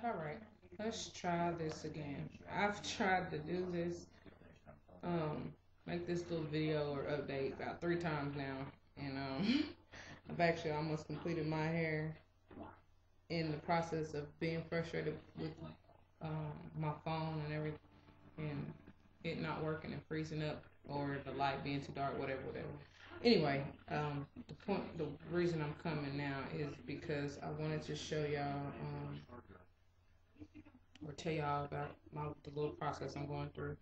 All right, let's try this again. I've tried to do this, um, make this little video or update about 3 times now, and I've actually almost completed my hair in the process of being frustrated with my phone and everything, and it not working and freezing up, or the light being too dark, whatever, whatever. Anyway, the reason I'm coming now is because I wanted to show y'all, or tell y'all about the little process I'm going through.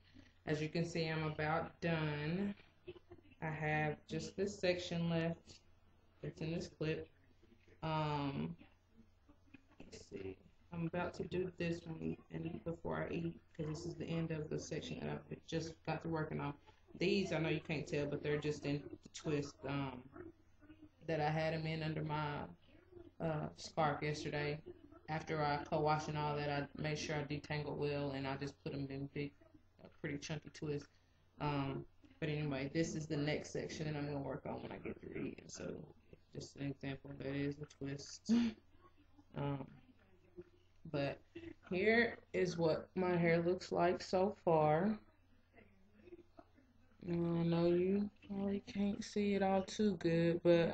As you can see, I'm about done. I have just this section left. It's in this clip. Um, let's see. I'm about to do this one and before I eat, because this is the end of the section that I've just got to working on. These, I know you can't tell, but they're just in the twist that I had them in under my scarf yesterday. After I co-wash and all that, I made sure I detangled well, and I just put them in big, pretty chunky twists. But anyway, this is the next section that I'm gonna work on when I get through eating. So, just an example, that is a twist. um, but here is what my hair looks like so far. I know you probably can't see it all too good, but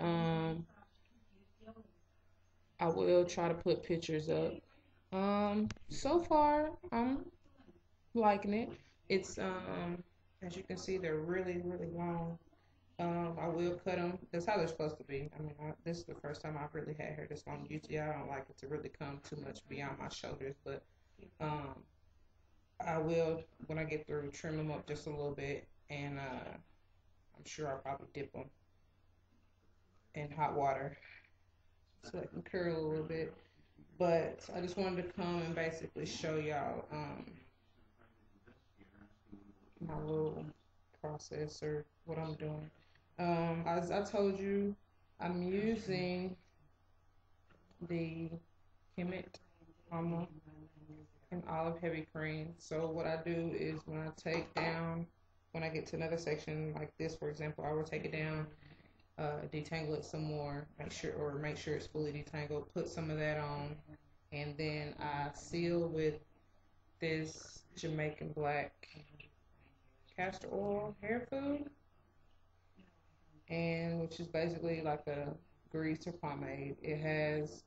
I will try to put pictures up. So far I'm liking it. It's as you can see, they're really, really long. I will cut them. That's how they're supposed to be. I mean, this is the first time I've really had hair this long. Usually, I don't like it to really come too much beyond my shoulders, but um, I will, when I get through, trim them up just a little bit, and I'm sure I'll probably dip them in hot water so I can curl a little bit. But I just wanted to come and basically show y'all my little process or what I'm doing. As I told you, I'm using the Kemet Alma and Olive Heavy Cream. So what I do is when I take down, when I get to another section like this, for example, I will take it down, detangle it some more, make sure it's fully detangled, put some of that on, and then I seal with this Jamaican Black castor oil hair food, and which is basically like a grease or pomade. It has,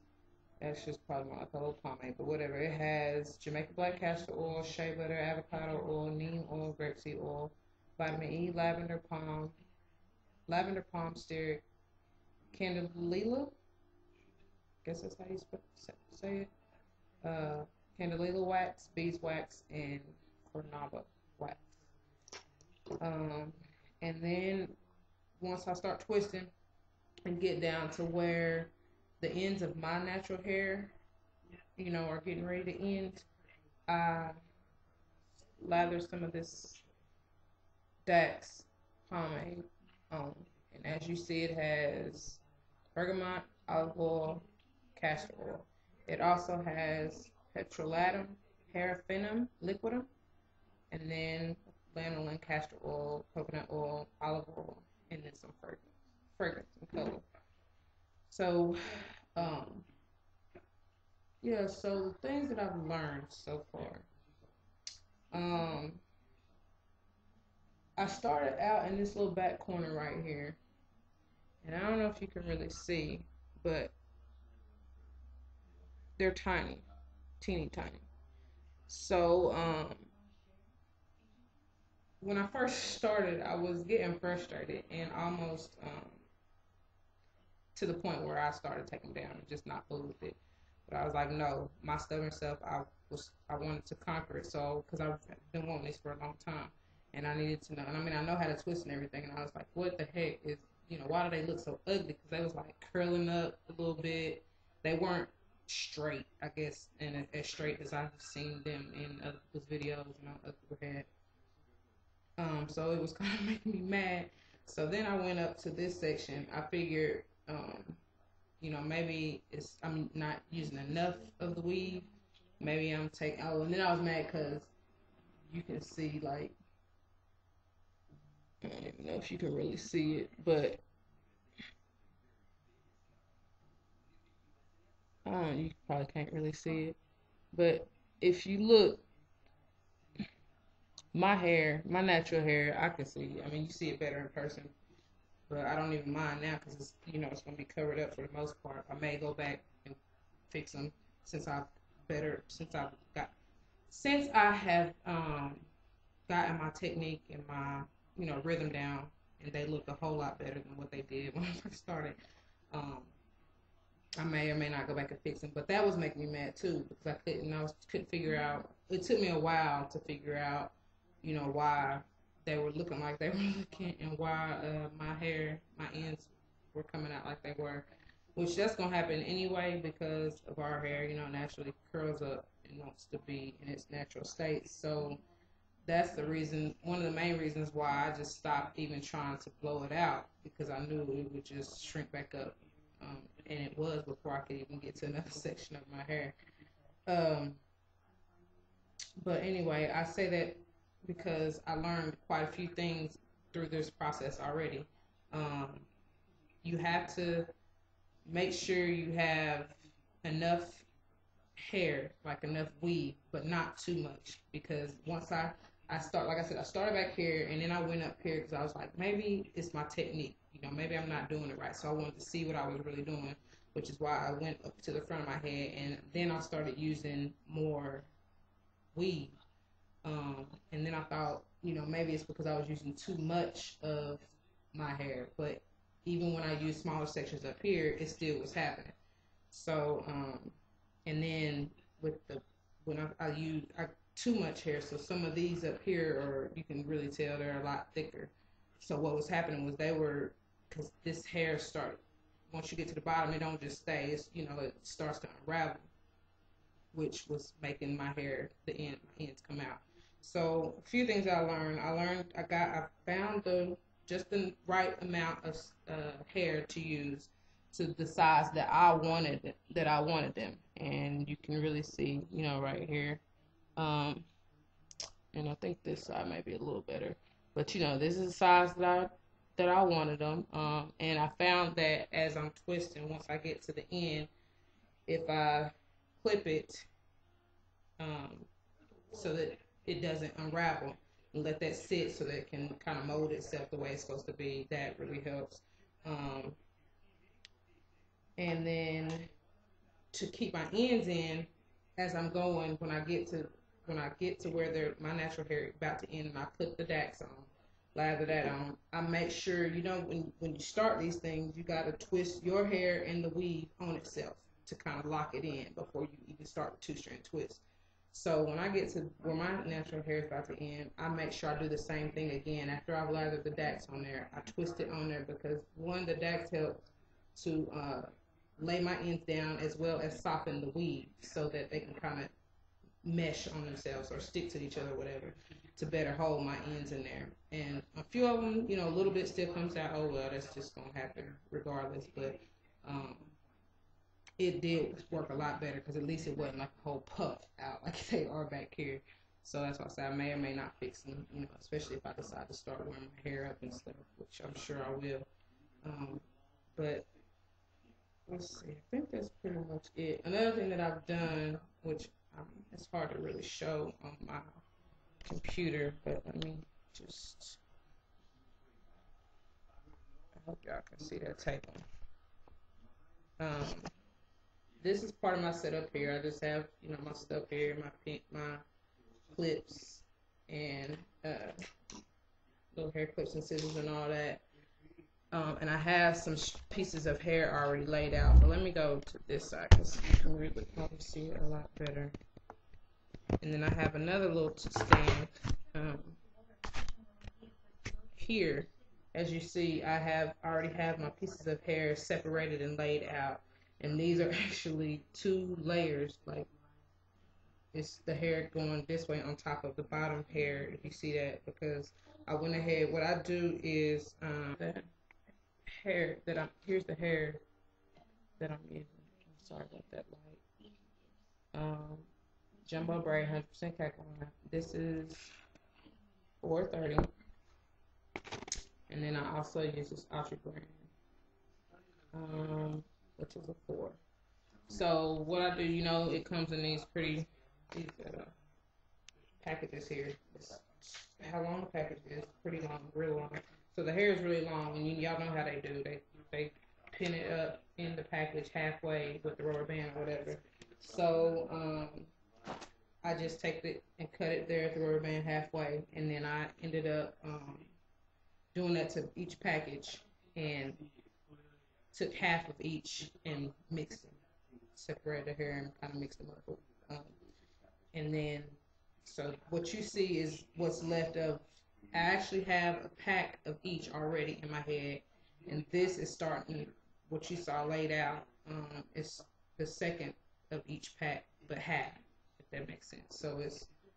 that's just probably not like a little pomade, but whatever. It has Jamaican Black castor oil, shea butter, avocado oil, neem oil, grapeseed oil, vitamin E, lavender palm stearic, candelilla. Guess that's how you say it. Candelilla wax, beeswax, and cornava wax. And then once I start twisting and get down to where the ends of my natural hair, are getting ready to end, I lather some of this Dax pomade on. And as you see, it has bergamot, olive oil, castor oil. It also has petrolatum, paraffinum, liquidum, and then lanolin, castor oil, coconut oil, olive oil, and then some fragrance and color. So, yeah, so the things that I've learned so far. I started out in this little back corner right here, and I don't know if you can really see, but they're tiny, teeny tiny. So, when I first started, I was getting frustrated and almost to the point where I started taking them down and just not fool with it. But I was like, no, my stubborn self, I wanted to conquer it. So, because I've been wanting this for a long time, and I needed to know. And I mean, I know how to twist and everything. And I was like, what the heck is, why do they look so ugly? Because they was like curling up a little bit. They weren't straight, I guess, and as straight as I've seen them in other people's videos and other people had. So it was kind of making me mad. So then I went up to this section. I figured, maybe I'm not using enough of the weave. Maybe I'm taking, and then I was mad because you can see, like, I don't even know if you can really see it, but you probably can't really see it. But if you look, my hair, my natural hair, I can see. I mean, you see it better in person, but I don't even mind now because it's, it's gonna be covered up for the most part. I may go back and fix them since I've since I've got since I have gotten my technique and my rhythm down, and they look a whole lot better than what they did when I first started. Um, I may or may not go back and fix them, but that was making me mad too because couldn't figure out. It took me a while to figure out, why they were looking like they were looking and why my hair, my ends were coming out like they were, which that's gonna happen anyway because of our hair, naturally curls up and wants to be in its natural state. So that's the reason, one of the main reasons why I just stopped even trying to blow it out because I knew it would just shrink back up. And it was before I could even get to another section of my hair. Um, but anyway, I say that because I learned quite a few things through this process already. Um, you have to make sure you have enough hair, like enough weave, but not too much. Because once I start, like I said, I started back here and then I went up here because I was like, maybe it's my technique. Maybe I'm not doing it right. So I wanted to see what I was really doing, which is why I went up to the front of my head and then I started using more weave. And then I thought, maybe it's because I was using too much of my hair. But even when I used smaller sections up here, it still was happening. So, and then when I use too much hair, so some of these up here are, you can really tell they're a lot thicker. So what was happening was because this hair started, once you get to the bottom, it don't just stay, it starts to unravel, which was making my ends come out. So a few things I learned. I found just the right amount of hair to use to the size that I wanted them, and you can really see, right here. And I think this side might be a little better, but this is the size that I wanted them. And I found that as I'm twisting, once I get to the end, if I clip it, so that it doesn't unravel and let that sit so that it can kind of mold itself the way it's supposed to be, that really helps. And then to keep my ends in as I'm going, when I get to where my natural hair is about to end and I put the DAX on, lather that on, I make sure, when you start these things, you got to twist your hair and the weave on itself to kind of lock it in before you even start the two-strand twist. So when I get to where my natural hair is about to end, I make sure I do the same thing again. After I've lathered the DAX on there, I twist it on there because, one, the DAX helps to lay my ends down as well as soften the weave so that they can kind of mesh on themselves or stick to each other, whatever, to better hold my ends in there. And a few of them, a little bit still comes out. Oh well, that's just gonna happen regardless. But it did work a lot better because at least it wasn't like a whole puff out like they are back here. So that's why I say I may or may not fix them, especially if I decide to start wearing my hair up and stuff, which I'm sure I will. But let's see, I think that's pretty much it. Another thing that I've done, which it's hard to really show on my computer, but let me just, I hope y'all can see that table. This is part of my setup here. I just have, my stuff here, my clips, and little hair clips and scissors and all that. And I have some pieces of hair already laid out. But let me go to this side because you can really probably see it a lot better. And then I have another little stand here. As you see, I already have my pieces of hair separated and laid out. And these are actually 2 layers. Like, it's the hair going this way on top of the bottom hair, if you see that, because I went ahead. What I do is here's the hair that I'm using. I'm sorry about that light. Jumbo braid, 100% cacao. This is 430, and then I also use this Ultra brand, which is a 4. So what I do, it comes in these pretty these packages here. How long the package is? Pretty long, real long. So the hair is really long, and y'all know how they do. They pin it up in the package halfway with the rubber band or whatever. So I just take it and cut it there at the rubber band halfway, and then I ended up doing that to each package and took half of each and mixed them, separated the hair and kind of mixed them up. And then, so what you see is what's left of. I actually have a pack of each already in my head, and this is starting. What you saw laid out is the second of each pack, but half, if that makes sense. So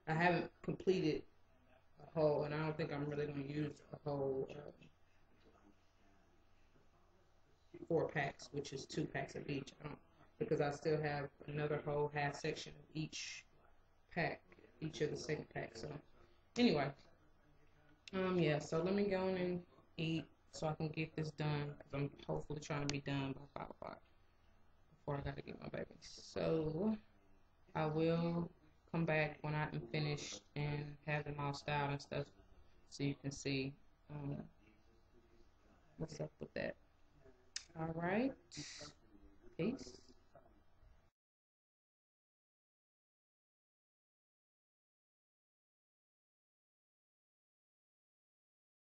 I haven't completed a whole, and I don't think I'm really going to use a whole 4 packs, which is 2 packs of each. Because I still have another whole half section of each pack, each of the second pack. So anyway, yeah. So let me go in and eat so I can get this done. Cause I'm hopefully trying to be done by 5 o'clock before I gotta get my baby. So I will come back when I am finished and have them all styled and stuff, so you can see what's up with that. All right. Peace.